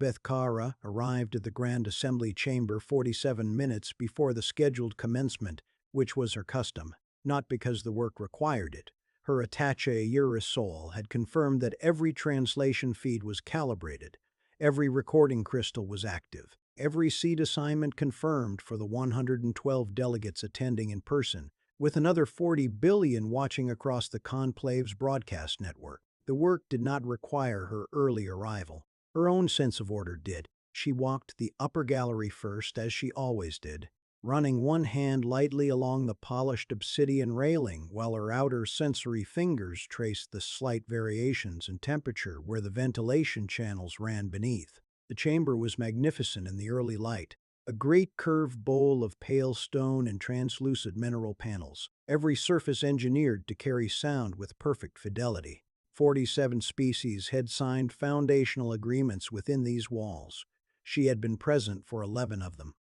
Veth-Kaara arrived at the Grand Assembly Chamber 47 minutes before the scheduled commencement, which was her custom, not because the work required it. Her attaché Eurosol had confirmed that every translation feed was calibrated, every recording crystal was active, every seat assignment confirmed for the 112 delegates attending in person, with another 40 billion watching across the conclave's broadcast network. The work did not require her early arrival. Her own sense of order did. She walked the upper gallery first, as she always did, running one hand lightly along the polished obsidian railing while her outer sensory fingers traced the slight variations in temperature where the ventilation channels ran beneath. The chamber was magnificent in the early light, a great curved bowl of pale stone and translucent mineral panels, every surface engineered to carry sound with perfect fidelity. 47 species had signed foundational agreements within these walls. She had been present for 11 of them.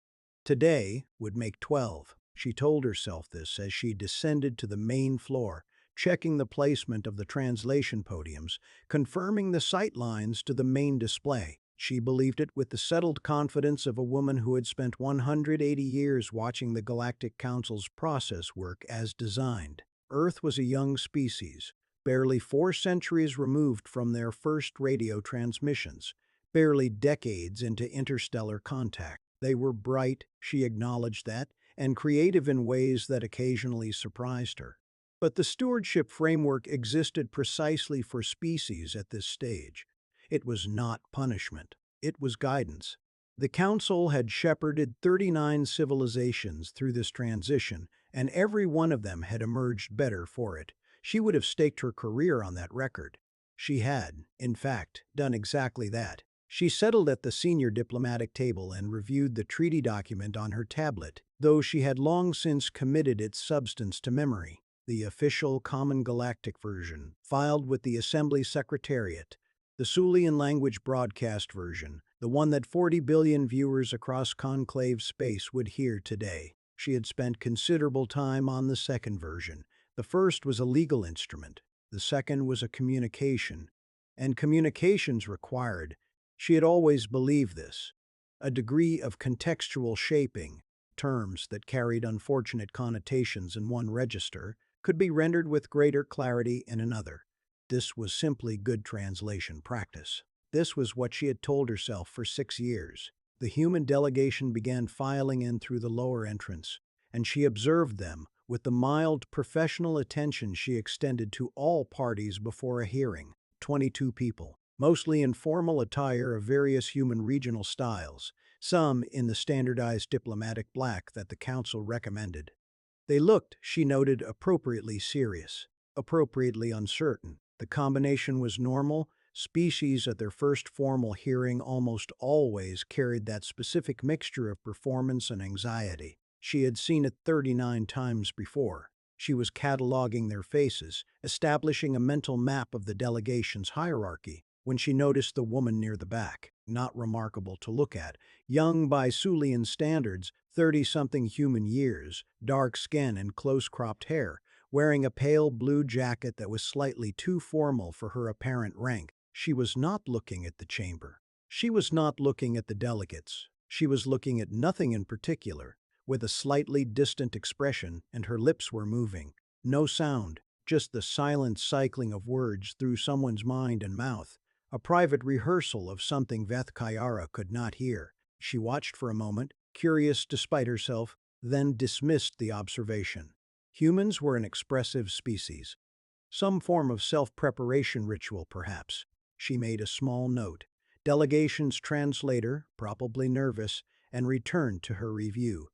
Today would make 12. She told herself this as she descended to the main floor, checking the placement of the translation podiums, confirming the sight lines to the main display. She believed it with the settled confidence of a woman who had spent 180 years watching the Galactic Council's process work as designed. Earth was a young species, barely 4 centuries removed from their first radio transmissions, barely decades into interstellar contact. They were bright, she acknowledged that, and creative in ways that occasionally surprised her. But the stewardship framework existed precisely for species at this stage. It was not punishment. It was guidance. The Council had shepherded 39 civilizations through this transition, and every one of them had emerged better for it. She would have staked her career on that record. She had, in fact, done exactly that. She settled at the senior diplomatic table and reviewed the treaty document on her tablet, though she had long since committed its substance to memory. The official Common Galactic version, filed with the Assembly Secretariat, the Soolian language broadcast version, the one that 40 billion viewers across conclave space would hear today. She had spent considerable time on the second version. The first was a legal instrument. The second was a communication. And communications required, she had always believed this, a degree of contextual shaping. Terms that carried unfortunate connotations in one register could be rendered with greater clarity in another. This was simply good translation practice. This was what she had told herself for 6 years. The human delegation began filing in through the lower entrance, and she observed them with the mild professional attention she extended to all parties before a hearing. 22 people, mostly in formal attire of various human regional styles, some in the standardized diplomatic black that the Council recommended. They looked, she noted, appropriately serious, appropriately uncertain. The combination was normal. Species at their first formal hearing almost always carried that specific mixture of performance and anxiety. She had seen it 39 times before. She was cataloging their faces, establishing a mental map of the delegation's hierarchy, when she noticed the woman near the back. Not remarkable to look at, young by Soolian standards, 30-something human years, dark skin and close-cropped hair, wearing a pale blue jacket that was slightly too formal for her apparent rank. She was not looking at the chamber. She was not looking at the delegates. She was looking at nothing in particular, with a slightly distant expression, and her lips were moving. No sound, just the silent cycling of words through someone's mind and mouth, a private rehearsal of something Veth-Kaara could not hear. She watched for a moment, curious despite herself, then dismissed the observation. Humans were an expressive species. Some form of self-preparation ritual, perhaps. She made a small note. Delegation's translator, probably nervous, and returned to her review.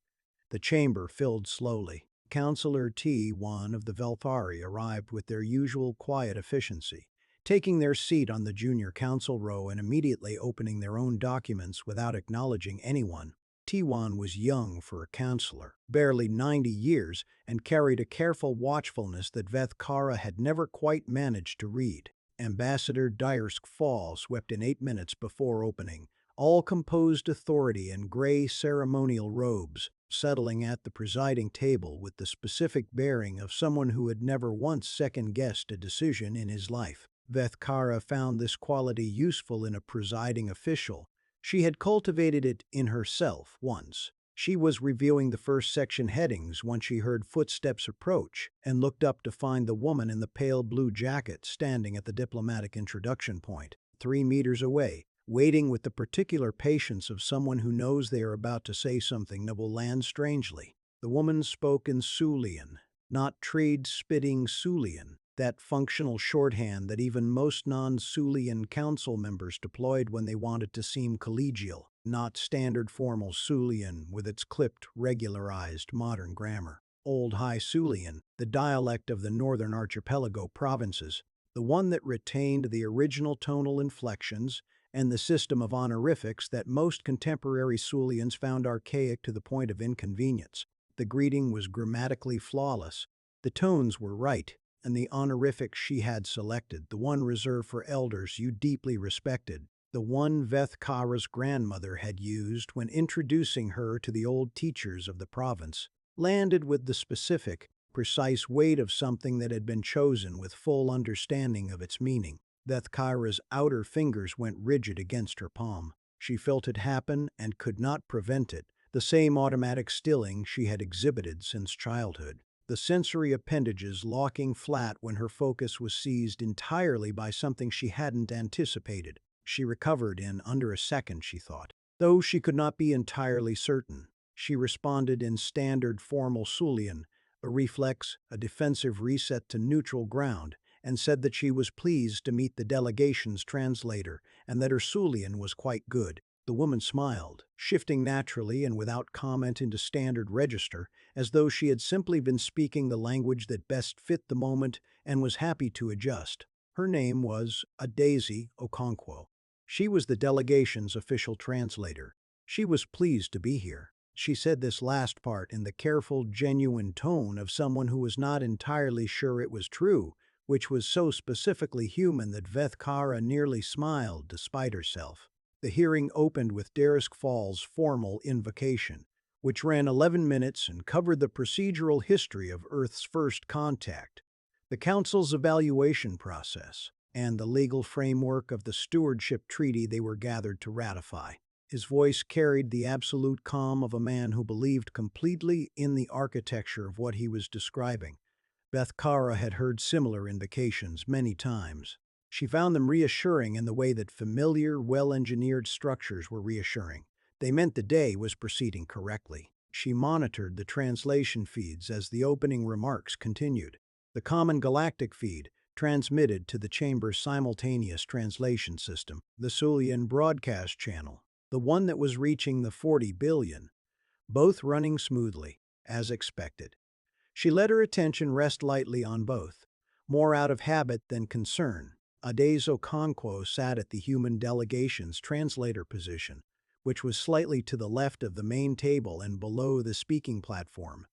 The chamber filled slowly. Councillor T1 of the Veth-Kaara arrived with their usual quiet efficiency, taking their seat on the junior council row and immediately opening their own documents without acknowledging anyone. T1 was young for a councillor, barely 90 years, and carried a careful watchfulness that Veth-Kaara had never quite managed to read. Ambassador Dyrsk Fall swept in 8 minutes before opening, all composed authority in gray ceremonial robes, settling at the presiding table with the specific bearing of someone who had never once second-guessed a decision in his life. Veth-Kaara found this quality useful in a presiding official, She had cultivated it in herself once. She was reviewing the first section headings when she heard footsteps approach and looked up to find the woman in the pale blue jacket standing at the diplomatic introduction point, 3 meters away, waiting with the particular patience of someone who knows they are about to say something that will land strangely. The woman spoke in Soolian, not trade-spitting Soolian, that functional shorthand that even most non-Soolian council members deployed when they wanted to seem collegial, not standard formal Soolian with its clipped, regularized modern grammar. Old High Soolian, the dialect of the northern archipelago provinces, the one that retained the original tonal inflections and the system of honorifics that most contemporary Soolians found archaic to the point of inconvenience. The greeting was grammatically flawless. The tones were right, and the honorific she had selected, the one reserved for elders you deeply respected, the one Veth-Kaara's grandmother had used when introducing her to the old teachers of the province, landed with the specific, precise weight of something that had been chosen with full understanding of its meaning. Veth-Kaara's outer fingers went rigid against her palm. She felt it happen and could not prevent it, the same automatic stilling she had exhibited since childhood. The sensory appendages locking flat when her focus was seized entirely by something she hadn't anticipated. She recovered in under a second, she thought. Though she could not be entirely certain, she responded in standard formal Soolian, a reflex, a defensive reset to neutral ground, and said that she was pleased to meet the delegation's translator and that her Soolian was quite good. The woman smiled, shifting naturally and without comment into standard register, as though she had simply been speaking the language that best fit the moment and was happy to adjust. Her name was Daisy Okonkwo. She was the delegation's official translator. She was pleased to be here. She said this last part in the careful, genuine tone of someone who was not entirely sure it was true, which was so specifically human that Veth-Kaara nearly smiled despite herself. The hearing opened with Darisk Fall's formal invocation, which ran 11 minutes and covered the procedural history of Earth's first contact, the Council's evaluation process, and the legal framework of the stewardship treaty they were gathered to ratify. His voice carried the absolute calm of a man who believed completely in the architecture of what he was describing. Veth-Kaara had heard similar invocations many times. She found them reassuring in the way that familiar, well-engineered structures were reassuring. They meant the day was proceeding correctly. She monitored the translation feeds as the opening remarks continued. The common Galactic feed, transmitted to the chamber's simultaneous translation system, the Soolian broadcast channel, the one that was reaching the 40 billion, both running smoothly, as expected. She let her attention rest lightly on both, more out of habit than concern. Daisy Okonkwo sat at the human delegation's translator position, which was slightly to the left of the main table and below the speaking platform,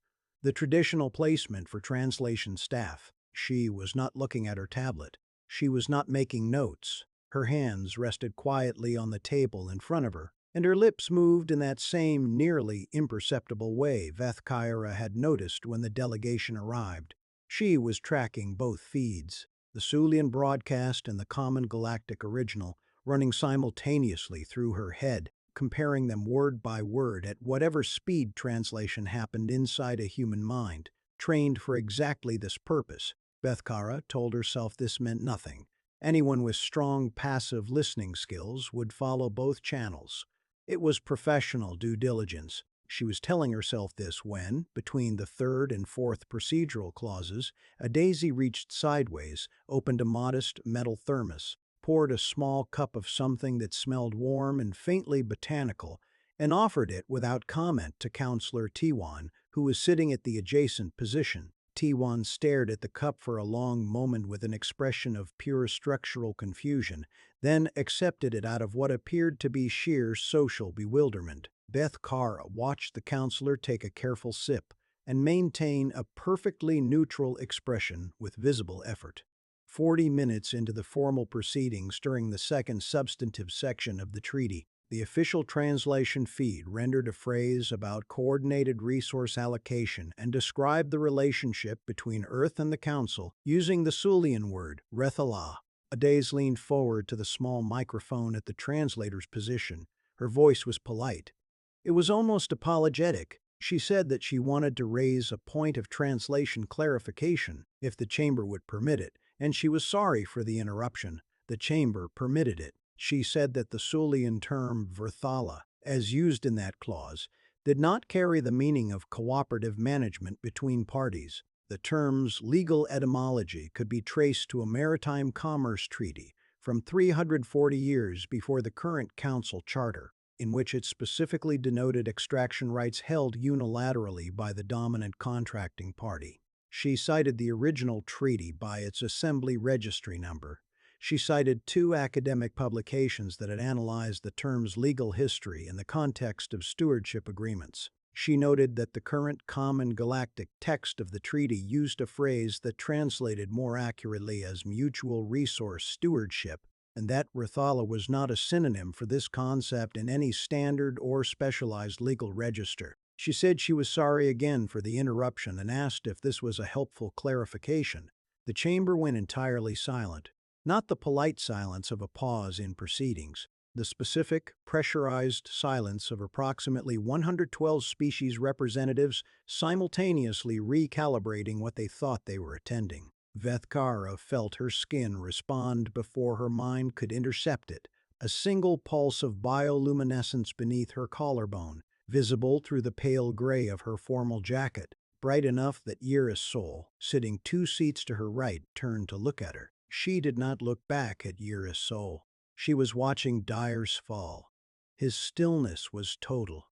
the traditional placement for translation staff. She was not looking at her tablet. She was not making notes. Her hands rested quietly on the table in front of her, and her lips moved in that same nearly imperceptible way Veth-Kaara had noticed when the delegation arrived. She was tracking both feeds, the Soolian broadcast and the common Galactic original, running simultaneously through her head, comparing them word by word at whatever speed translation happened inside a human mind, trained for exactly this purpose. Veth-Kaara told herself this meant nothing. Anyone with strong passive listening skills would follow both channels. It was professional due diligence. She was telling herself this when, between the third and fourth procedural clauses, Daisy reached sideways, opened a modest metal thermos, poured a small cup of something that smelled warm and faintly botanical, and offered it without comment to Counselor Tiwan, who was sitting at the adjacent position. Tiwan stared at the cup for a long moment with an expression of pure structural confusion, then accepted it out of what appeared to be sheer social bewilderment. Veth-Kaara watched the counselor take a careful sip and maintain a perfectly neutral expression with visible effort. 40 minutes into the formal proceedings during the second substantive section of the treaty, the official translation feed rendered a phrase about coordinated resource allocation and described the relationship between Earth and the Council using the Soolian word, Reth'ala. Daisy leaned forward to the small microphone at the translator's position, Her voice was polite. It was almost apologetic. She said that she wanted to raise a point of translation clarification if the chamber would permit it, and she was sorry for the interruption. The chamber permitted it. She said that the Soolian term Veth-Kaara, as used in that clause, did not carry the meaning of cooperative management between parties. The term's legal etymology could be traced to a maritime commerce treaty from 340 years before the current council charter, in which it specifically denoted extraction rights held unilaterally by the dominant contracting party. She cited the original treaty by its assembly registry number. She cited two academic publications that had analyzed the term's legal history in the context of stewardship agreements. She noted that the current common galactic text of the treaty used a phrase that translated more accurately as mutual resource stewardship, and that Veth-Kaara was not a synonym for this concept in any standard or specialized legal register. She said she was sorry again for the interruption and asked if this was a helpful clarification. The chamber went entirely silent. Not the polite silence of a pause in proceedings. The specific, pressurized silence of approximately 112 species representatives simultaneously recalibrating what they thought they were attending. Veth-Kaara felt her skin respond before her mind could intercept it, a single pulse of bioluminescence beneath her collarbone, visible through the pale gray of her formal jacket, bright enough that Iris Sol, sitting 2 seats to her right, turned to look at her. She did not look back at Iris Sol. She was watching Dyer's fall. His stillness was total,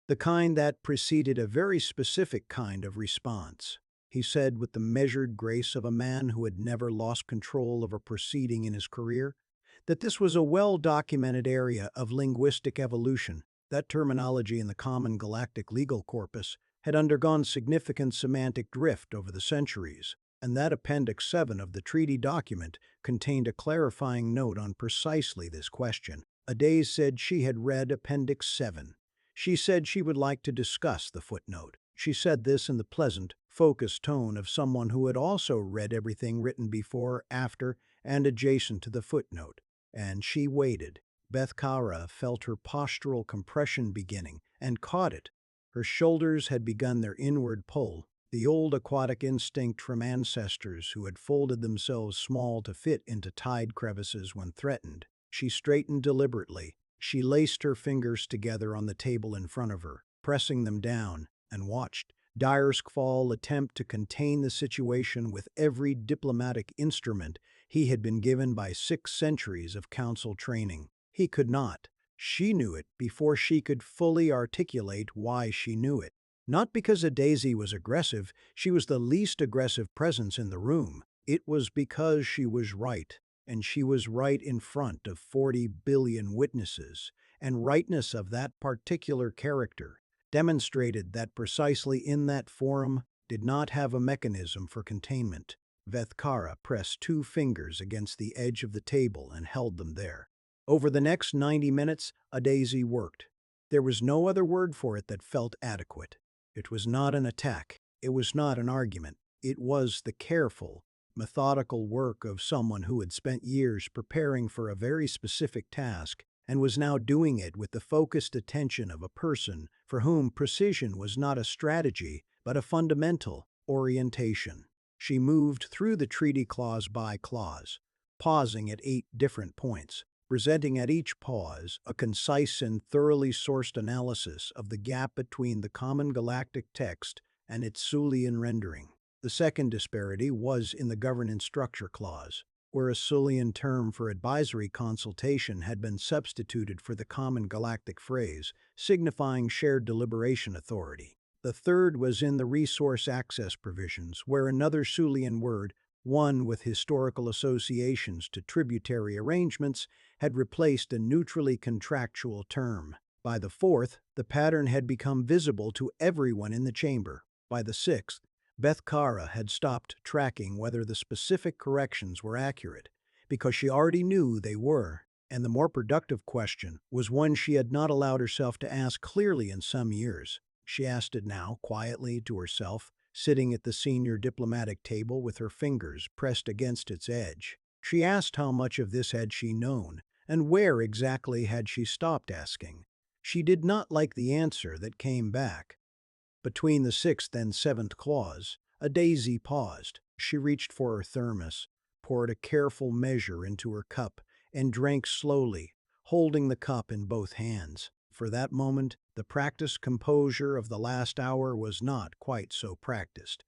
the kind that preceded a very specific kind of response. He said with the measured grace of a man who had never lost control of a proceeding in his career, that this was a well-documented area of linguistic evolution. That terminology in the common galactic legal corpus had undergone significant semantic drift over the centuries, and that Appendix 7 of the treaty document contained a clarifying note on precisely this question. Adaze said she had read Appendix 7. She said she would like to discuss the footnote. She said this in the pleasant, focused tone of someone who had also read everything written before, after, and adjacent to the footnote. And she waited. Veth-Kaara felt her postural compression beginning and caught it. Her shoulders had begun their inward pull, the old aquatic instinct from ancestors who had folded themselves small to fit into tide crevices when threatened. She straightened deliberately. She laced her fingers together on the table in front of her, pressing them down, and watched Dyer's Fall attempt to contain the situation with every diplomatic instrument he had been given by 6 centuries of council training. He could not. She knew it before she could fully articulate why she knew it. Not because Adaze was aggressive, she was the least aggressive presence in the room. It was because she was right, and she was right in front of 40 billion witnesses, and rightness of that particular character demonstrated that precisely in that forum did not have a mechanism for containment. Veth-Kaara pressed 2 fingers against the edge of the table and held them there. Over the next 90 minutes, Adaze worked. There was no other word for it that felt adequate. It was not an attack. It was not an argument. It was the careful, methodical work of someone who had spent years preparing for a very specific task and was now doing it with the focused attention of a person for whom precision was not a strategy but a fundamental orientation. She moved through the treaty clause by clause, pausing at 8 different points, presenting at each pause a concise and thoroughly sourced analysis of the gap between the common galactic text and its Soolian rendering. The second disparity was in the governance structure clause, where a Soolian term for advisory consultation had been substituted for the common galactic phrase, signifying shared deliberation authority. The third was in the resource access provisions, where another Soolian word, one with historical associations to tributary arrangements, had replaced a neutrally contractual term. By the fourth, the pattern had become visible to everyone in the chamber. By the sixth, Veth-Kaara had stopped tracking whether the specific corrections were accurate, because she already knew they were, and the more productive question was one she had not allowed herself to ask clearly in some years. She asked it now, quietly to herself, sitting at the senior diplomatic table with her fingers pressed against its edge. She asked how much of this had she known, And where exactly had she stopped asking? She did not like the answer that came back. Between the sixth and seventh clause, a daisy paused. She reached for her thermos, poured a careful measure into her cup, and drank slowly, holding the cup in both hands. For that moment, the practiced composure of the last hour was not quite so practiced.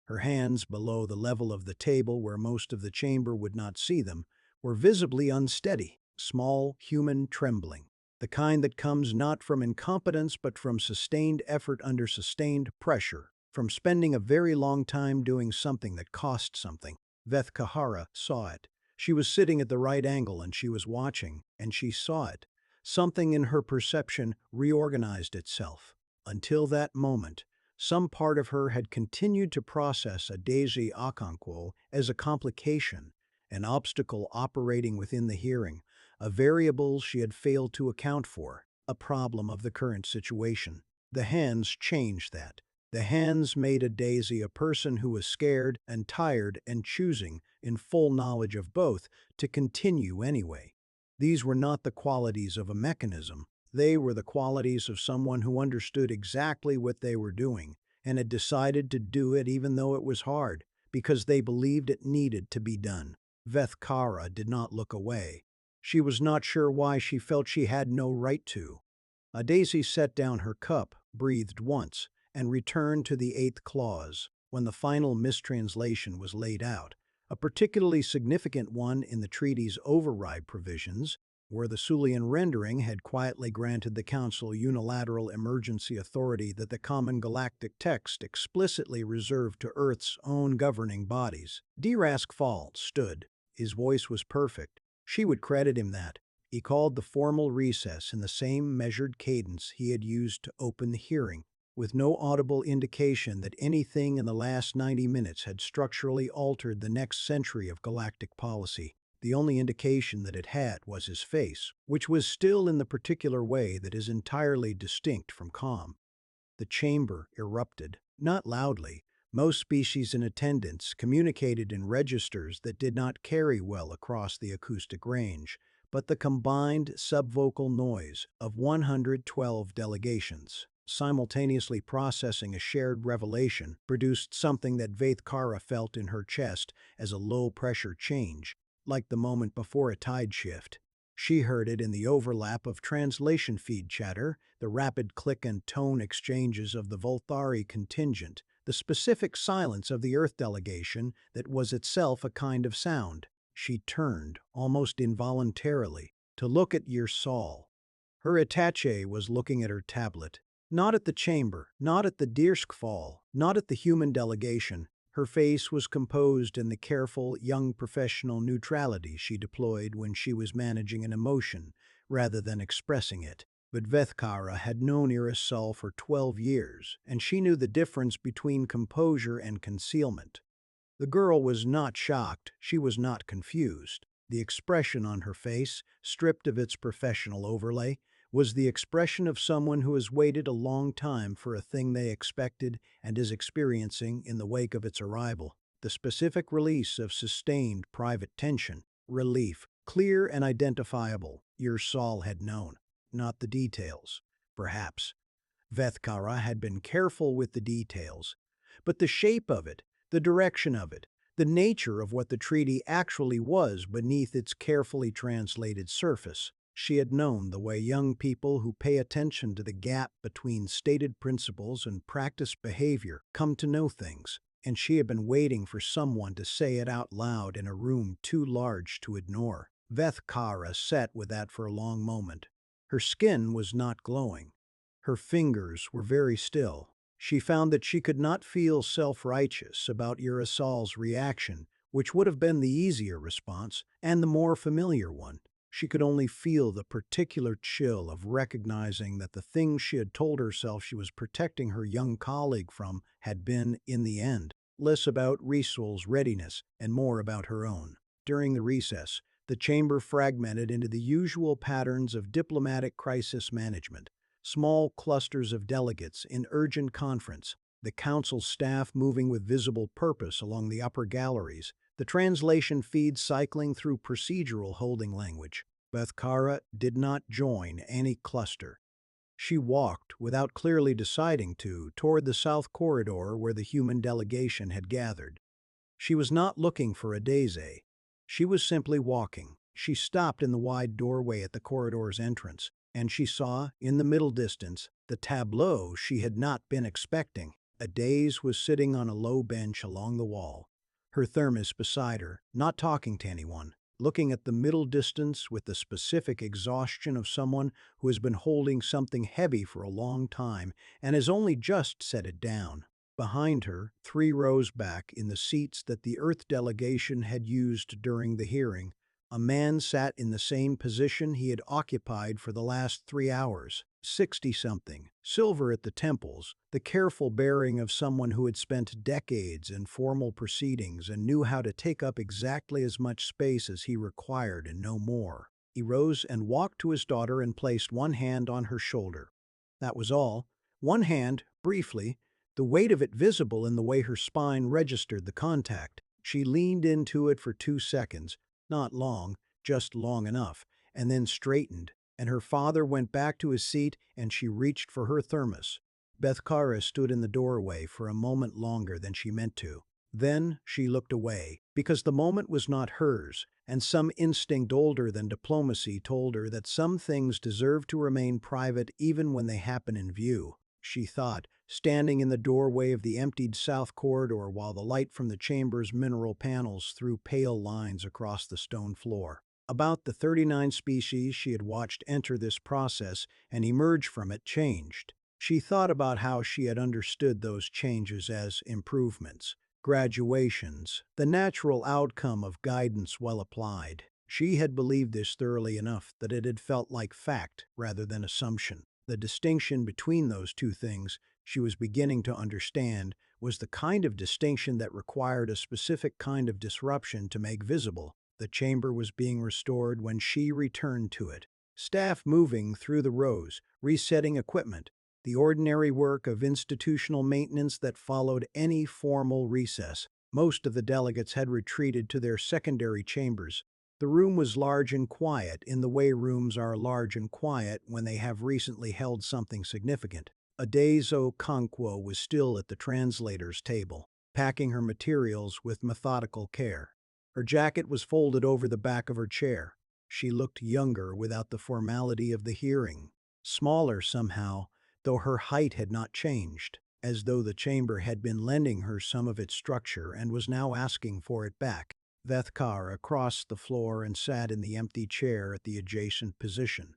Her hands, below the level of the table where most of the chamber would not see them, were visibly unsteady, small, human trembling. The kind that comes not from incompetence but from sustained effort under sustained pressure, from spending a very long time doing something that cost something. Veth-Kaara saw it. She was sitting at the right angle and she was watching, and she saw it. Something in her perception reorganized itself. Until that moment, some part of her had continued to process a daisy akanquo as a complication, an obstacle operating within the hearing, a variable she had failed to account for, a problem of the current situation. The hands changed that. The hands made a daisy a person who was scared and tired and choosing, in full knowledge of both, to continue anyway. These were not the qualities of a mechanism. They were the qualities of someone who understood exactly what they were doing and had decided to do it even though it was hard, because they believed it needed to be done. Veth-Kaara did not look away. She was not sure why she felt she had no right to. Daisy set down her cup, breathed once, and returned to the eighth clause when the final mistranslation was laid out, a particularly significant one in the treaty's override provisions, where the Soolian rendering had quietly granted the Council unilateral emergency authority that the common galactic text explicitly reserved to Earth's own governing bodies. Dirask stood. His voice was perfect. She would credit him that. He called the formal recess in the same measured cadence he had used to open the hearing, with no audible indication that anything in the last 90 minutes had structurally altered the next century of galactic policy. The only indication that it had was his face, which was still in the particular way that is entirely distinct from calm. The chamber erupted, not loudly. Most species in attendance communicated in registers that did not carry well across the acoustic range, but the combined subvocal noise of 112 delegations, simultaneously processing a shared revelation, produced something that Veth-Kaara felt in her chest as a low-pressure change, like the moment before a tide shift. She heard it in the overlap of translation feed chatter, the rapid click and tone exchanges of the Volthari contingent, the specific silence of the Earth delegation that was itself a kind of sound. She turned, almost involuntarily, to look at Yersal. Her attaché was looking at her tablet, not at the chamber, not at the Dirskfall, not at the human delegation. Her face was composed in the careful, young professional neutrality she deployed when she was managing an emotion, rather than expressing it. But Veth-Kaara had known Irisol for 12 years, and she knew the difference between composure and concealment. The girl was not shocked, she was not confused. The expression on her face, stripped of its professional overlay, was the expression of someone who has waited a long time for a thing they expected and is experiencing, in the wake of its arrival, the specific release of sustained private tension, relief, clear and identifiable. Yersal had known, not the details. Perhaps Veth-Kaara had been careful with the details, but the shape of it, the direction of it, the nature of what the treaty actually was beneath its carefully translated surface. She had known the way young people who pay attention to the gap between stated principles and practiced behavior come to know things, and she had been waiting for someone to say it out loud in a room too large to ignore. Veth-Kaara sat with that for a long moment. Her skin was not glowing. Her fingers were very still. She found that she could not feel self-righteous about Irisal's reaction, which would have been the easier response and the more familiar one. She could only feel the particular chill of recognizing that the things she had told herself she was protecting her young colleague from had been, in the end, less about Risol's readiness and more about her own. During the recess, the chamber fragmented into the usual patterns of diplomatic crisis management. Small clusters of delegates in urgent conference, the council staff moving with visible purpose along the upper galleries, the translation feed cycling through procedural holding language. Veth-Kaara did not join any cluster. She walked, without clearly deciding to, toward the south corridor where the human delegation had gathered. She was not looking for a daisy. She was simply walking. She stopped in the wide doorway at the corridor's entrance, and she saw, in the middle distance, the tableau she had not been expecting. A daze was sitting on a low bench along the wall, her thermos beside her, not talking to anyone, looking at the middle distance with the specific exhaustion of someone who has been holding something heavy for a long time and has only just set it down. Behind her, 3 rows back in the seats that the Earth delegation had used during the hearing, a man sat in the same position he had occupied for the last 3 hours, 60-something, silver at the temples, the careful bearing of someone who had spent decades in formal proceedings and knew how to take up exactly as much space as he required and no more. He rose and walked to his daughter and placed one hand on her shoulder. That was all. One hand, briefly, the weight of it visible in the way her spine registered the contact. She leaned into it for 2 seconds, not long, just long enough, and then straightened, and her father went back to his seat and she reached for her thermos. Veth-Kaara stood in the doorway for a moment longer than she meant to. Then she looked away, because the moment was not hers, and some instinct older than diplomacy told her that some things deserve to remain private even when they happen in view. She thought, standing in the doorway of the emptied south corridor while the light from the chamber's mineral panels threw pale lines across the stone floor. About the 39 species she had watched enter this process and emerge from it changed. She thought about how she had understood those changes as improvements, graduations, the natural outcome of guidance well applied. She had believed this thoroughly enough that it had felt like fact rather than assumption. The distinction between those two things, she was beginning to understand, was the kind of distinction that required a specific kind of disruption to make visible. The chamber was being restored when she returned to it. Staff moving through the rows, resetting equipment, the ordinary work of institutional maintenance that followed any formal recess. Most of the delegates had retreated to their secondary chambers. The room was large and quiet in the way rooms are large and quiet when they have recently held something significant. Soolian Conclave was still at the translator's table, packing her materials with methodical care. Her jacket was folded over the back of her chair. She looked younger without the formality of the hearing. Smaller somehow, though her height had not changed, as though the chamber had been lending her some of its structure and was now asking for it back. Veth-Kaara crossed the floor and sat in the empty chair at the adjacent position.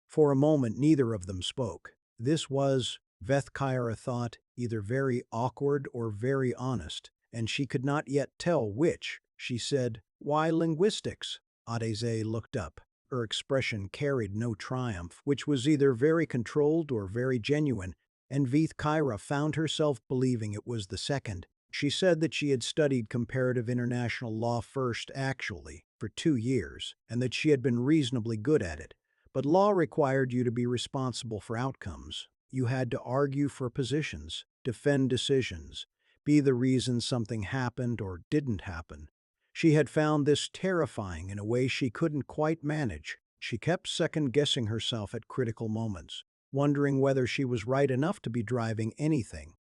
For a moment neither of them spoke. This was, Veth-Kaara thought, either very awkward or very honest, and she could not yet tell which. She said, "Why linguistics?" Adeze looked up. Her expression carried no triumph, which was either very controlled or very genuine, and Veth-Kaara found herself believing it was the second. She said that she had studied comparative international law first, actually, for 2 years, and that she had been reasonably good at it. But law required you to be responsible for outcomes. You had to argue for positions, defend decisions, be the reason something happened or didn't happen. She had found this terrifying in a way she couldn't quite manage. She kept second-guessing herself at critical moments, wondering whether she was right enough to be driving anything.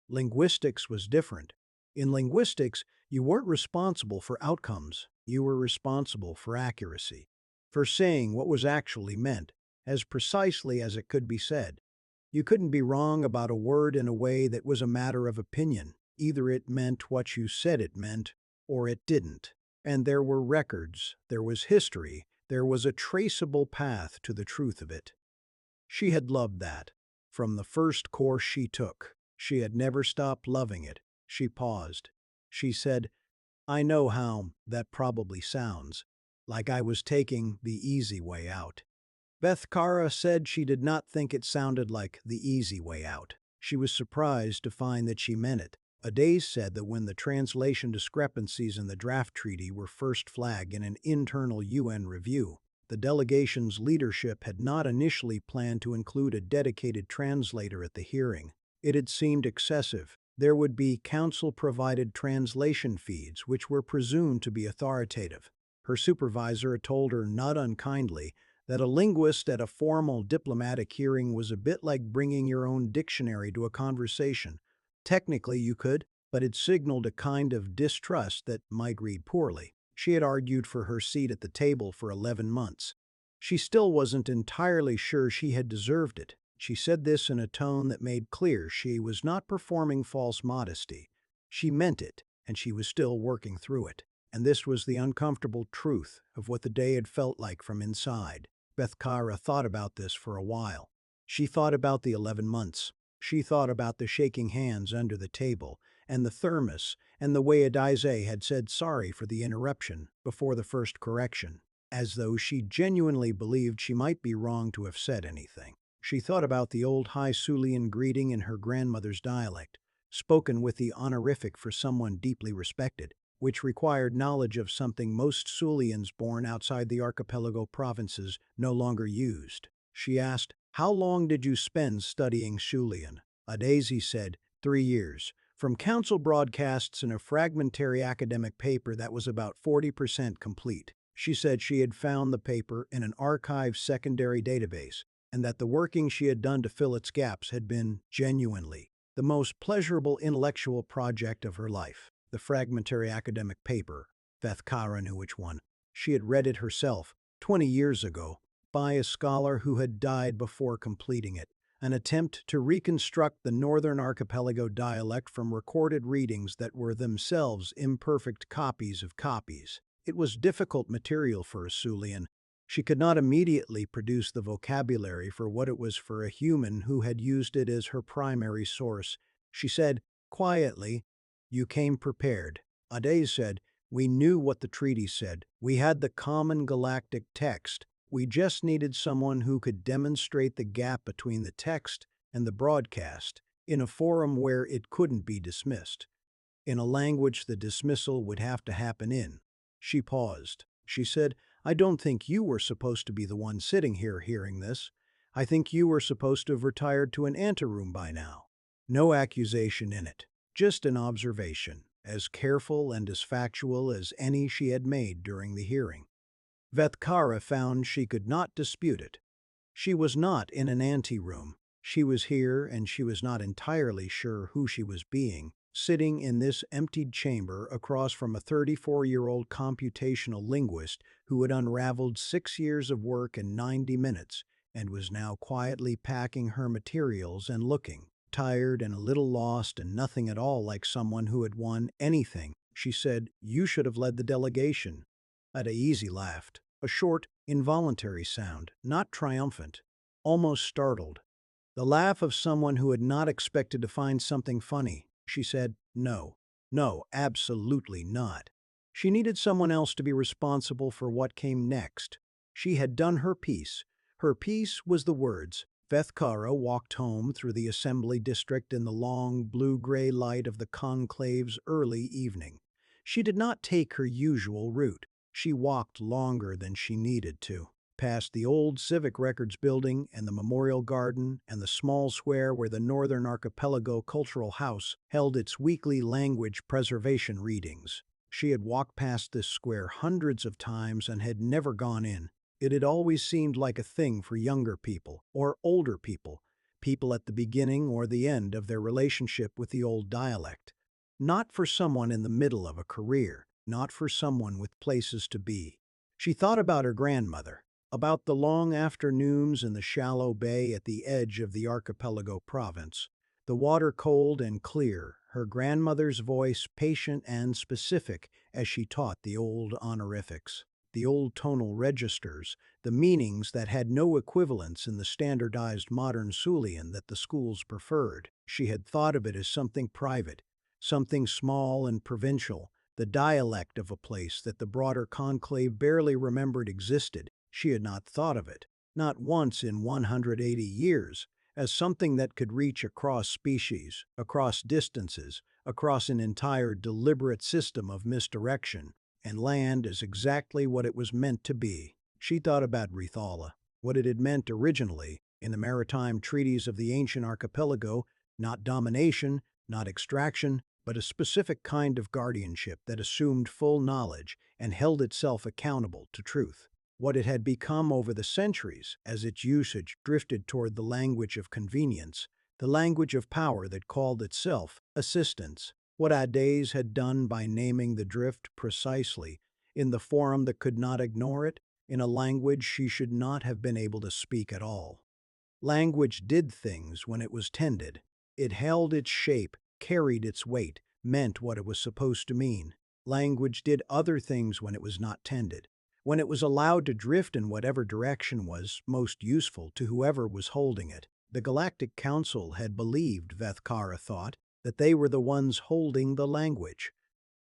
Linguistics was different. In linguistics, you weren't responsible for outcomes. You were responsible for accuracy, for saying what was actually meant, as precisely as it could be said. You couldn't be wrong about a word in a way that was a matter of opinion. Either it meant what you said it meant, or it didn't. And there were records, there was history, there was a traceable path to the truth of it. She had loved that. From the first course she took, she had never stopped loving it. She paused. She said, "I know how that probably sounds, like I was taking the easy way out." Veth-Kaara said she did not think it sounded like the easy way out. She was surprised to find that she meant it. Adeze said that when the translation discrepancies in the draft treaty were first flagged in an internal UN review, the delegation's leadership had not initially planned to include a dedicated translator at the hearing. It had seemed excessive. There would be council-provided translation feeds which were presumed to be authoritative. Her supervisor had told her, not unkindly, that a linguist at a formal diplomatic hearing was a bit like bringing your own dictionary to a conversation. Technically, you could, but it signaled a kind of distrust that might read poorly. She had argued for her seat at the table for 11 months. She still wasn't entirely sure she had deserved it. She said this in a tone that made clear she was not performing false modesty. She meant it, and she was still working through it. And this was the uncomfortable truth of what the day had felt like from inside. Veth-Kaara thought about this for a while. She thought about the 11 months. She thought about the shaking hands under the table, and the thermos, and the way Adize had said sorry for the interruption before the first correction, as though she genuinely believed she might be wrong to have said anything. She thought about the old high Soolian greeting in her grandmother's dialect, spoken with the honorific for someone deeply respected, which required knowledge of something most Soolians born outside the archipelago provinces no longer used. She asked, "How long did you spend studying Soolian?" Adize said, 3 years. From council broadcasts and a fragmentary academic paper that was about 40% complete. She said she had found the paper in an archived secondary database, and that the working she had done to fill its gaps had been, genuinely, the most pleasurable intellectual project of her life. The fragmentary academic paper, Veth-Kaara knew which one. She had read it herself, 20 years ago, by a scholar who had died before completing it. An attempt to reconstruct the Northern Archipelago dialect from recorded readings that were themselves imperfect copies of copies. It was difficult material for a Soolian. She could not immediately produce the vocabulary for what it was for a human who had used it as her primary source. She said, quietly, "You came prepared." Adize said, "We knew what the treaty said. We had the common galactic text. We just needed someone who could demonstrate the gap between the text and the broadcast in a forum where it couldn't be dismissed, in a language the dismissal would have to happen in." She paused. She said, "I don't think you were supposed to be the one sitting here hearing this. I think you were supposed to have retired to an anteroom by now." No accusation in it, just an observation, as careful and as factual as any she had made during the hearing. Veth-Kaara found she could not dispute it. She was not in an anteroom. She was here, and she was not entirely sure who she was being, sitting in this emptied chamber across from a 34-year-old computational linguist who had unraveled 6 years of work in 90 minutes and was now quietly packing her materials and looking tired and a little lost and nothing at all like someone who had won anything. She said, "You should have led the delegation." Adize laughed, a short, involuntary sound, not triumphant, almost startled. The laugh of someone who had not expected to find something funny. She said, "No, no, absolutely not." She needed someone else to be responsible for what came next. She had done her piece. Her piece was the words. Veth-Kaara walked home through the assembly district in the long, blue-gray light of the conclave's early evening. She did not take her usual route. She walked longer than she needed to, past the old Civic Records building and the Memorial Garden and the small square where the Northern Archipelago Cultural House held its weekly language preservation readings. She had walked past this square hundreds of times and had never gone in. It had always seemed like a thing for younger people, or older people, people at the beginning or the end of their relationship with the old dialect. Not for someone in the middle of a career, not for someone with places to be. She thought about her grandmother, about the long afternoons in the shallow bay at the edge of the archipelago province. The water cold and clear, her grandmother's voice patient and specific as she taught the old honorifics, the old tonal registers, the meanings that had no equivalents in the standardized modern Soolian that the schools preferred. She had thought of it as something private, something small and provincial, the dialect of a place that the broader conclave barely remembered existed. She had not thought of it, not once in 180 years, as something that could reach across species, across distances, across an entire deliberate system of misdirection, and land as exactly what it was meant to be. She thought about Veth-Kaara, what it had meant originally in the maritime treaties of the ancient archipelago, not domination, not extraction, but a specific kind of guardianship that assumed full knowledge and held itself accountable to truth. What it had become over the centuries, as its usage drifted toward the language of convenience, the language of power that called itself assistance. What Adaze had done by naming the drift precisely, in the forum that could not ignore it, in a language she should not have been able to speak at all. Language did things when it was tended. It held its shape, carried its weight, meant what it was supposed to mean. Language did other things when it was not tended, when it was allowed to drift in whatever direction was most useful to whoever was holding it. The Galactic Council had believed, Veth-Kaara thought, that they were the ones holding the language.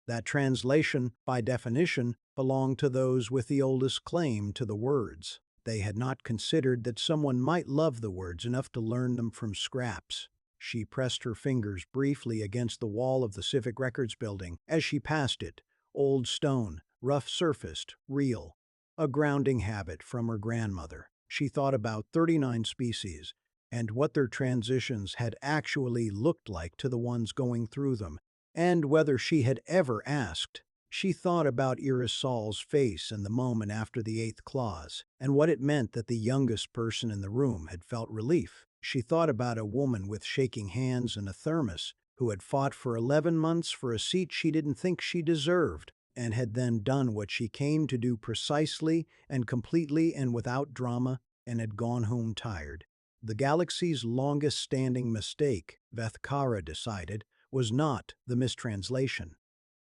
That translation, by definition, belonged to those with the oldest claim to the words. They had not considered that someone might love the words enough to learn them from scraps. She pressed her fingers briefly against the wall of the Civic Records building as she passed it. Old stone, rough-surfaced, real. A grounding habit from her grandmother. She thought about 39 species and what their transitions had actually looked like to the ones going through them, and whether she had ever asked. She thought about Irisol's face in the moment after the eighth clause, and what it meant that the youngest person in the room had felt relief. She thought about a woman with shaking hands and a thermos who had fought for 11 months for a seat she didn't think she deserved, and had then done what she came to do precisely and completely and without drama, and had gone home tired. The galaxy's longest-standing mistake, Veth-Kaara decided, was not the mistranslation.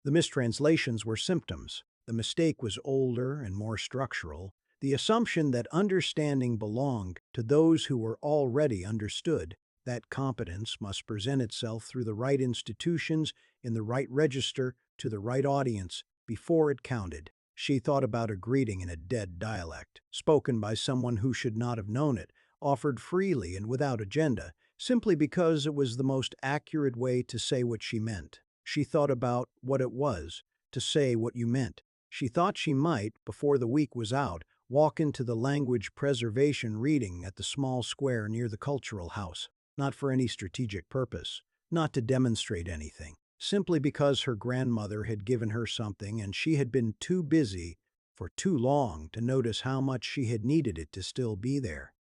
The mistranslations were symptoms. The mistake was older and more structural. The assumption that understanding belonged to those who were already understood, that competence must present itself through the right institutions, in the right register, to the right audience, before it counted. She thought about a greeting in a dead dialect, spoken by someone who should not have known it, offered freely and without agenda, simply because it was the most accurate way to say what she meant. She thought about what it was to say what you meant. She thought she might, before the week was out, walk into the language preservation reading at the small square near the cultural house, not for any strategic purpose, not to demonstrate anything, simply because her grandmother had given her something and she had been too busy for too long to notice how much she had needed it to still be there.